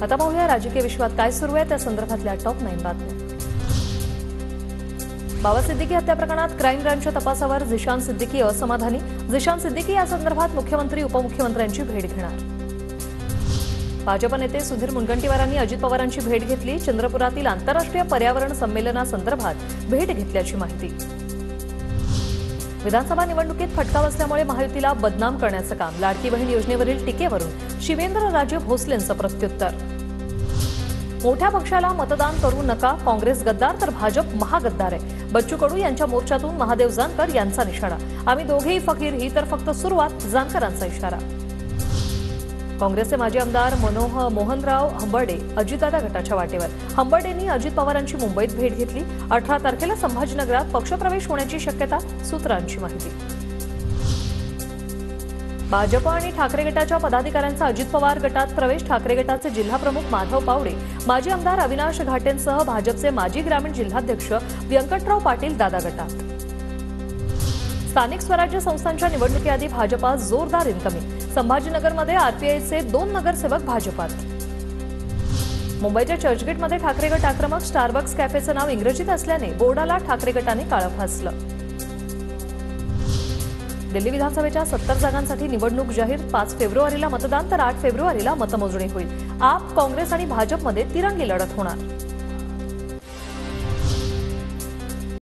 आता पाहूया राजकीय विश्वात काय सुरू आहे त्या संदर्भातल्या टॉप 9 बातम्या। बाबा सिद्दीकी हत्या प्रकरणात क्राईम ब्रांचच्या तपासावर झिशान सिद्दीकी असमाधानी। झिशान सिद्दीकी या संदर्भात मुख्यमंत्री उपमुख्यमंत्र्यांची भेट घेणार। भाजप नेते सुधीर मुनगंटीवारांनी अजित पवारांची भेट घेतली। चंद्रपुरातील आंतरराष्ट्रीय पर्यावरण संमेलनासंदर्भात भेट घेतल्याची माहिती। विधानसभा निवडणुकीत फटका बसल्यामुळे महायुतीला बदनाम करण्याचं काम। लाडकी बहीण योजनेवरील टीकेवरून शिवेंद्रराजे भोसलेंचं प्रत्युत्तर। मोठ्या पक्षाला मतदान करू नका, काँग्रेस गद्दार तर भाजप महागद्दार आहे। बच्चू कडू यांच्या मोर्चातून महादेव जानकर यांचा निशाणा। आम्ही दोघेही फकीर, ही तर फक्त सुरुवात, जानकरांचा इशारा। काँग्रेसचे माजी आमदार मोहनराव हंबर्डे अजितदादा गटाच्या वाटेवर। हंबर्डेंनी अजित पवारांची मुंबईत भेट घेतली। 18 तारखेला संभाजीनगरात पक्षप्रवेश होण्याची शक्यता, सूत्रांची माहिती। भाजप आणि ठाकरे गटाच्या पदाधिकाऱ्यांचा अजित पवार गटात प्रवेश। ठाकरे गटाचे जिल्हाप्रमुख माधव पावडे, माजी आमदार अविनाश घाटेंसह भाजपचे माजी ग्रामीण जिल्हाध्यक्ष व्यंकटराव पाटील दादा गटात। स्थानिक स्वराज्य संस्थांच्या निवडणुकीआधी भाजपात जोरदार इनकमिंग। संभाजीनगरमध्ये आरपीआयचे 2 नगरसेवक भाजपात। मुंबईच्या चर्चगेटमध्ये ठाकरे गट आक्रमक। स्टारबक्स कॅफेचं नाव इंग्रजीत असल्याने बोर्डाला ठाकरे गटाने काळं फासलं। दिल्ली विधानसभेच्या 70 जागांसाठी निवडणूक जाहीर। 5 फेब्रुवारीला मतदान तर 8 फेब्रुवारीला मतमोजणी होईल। आप, काँग्रेस आणि भाजपमध्ये तिरंगी लढत होणार।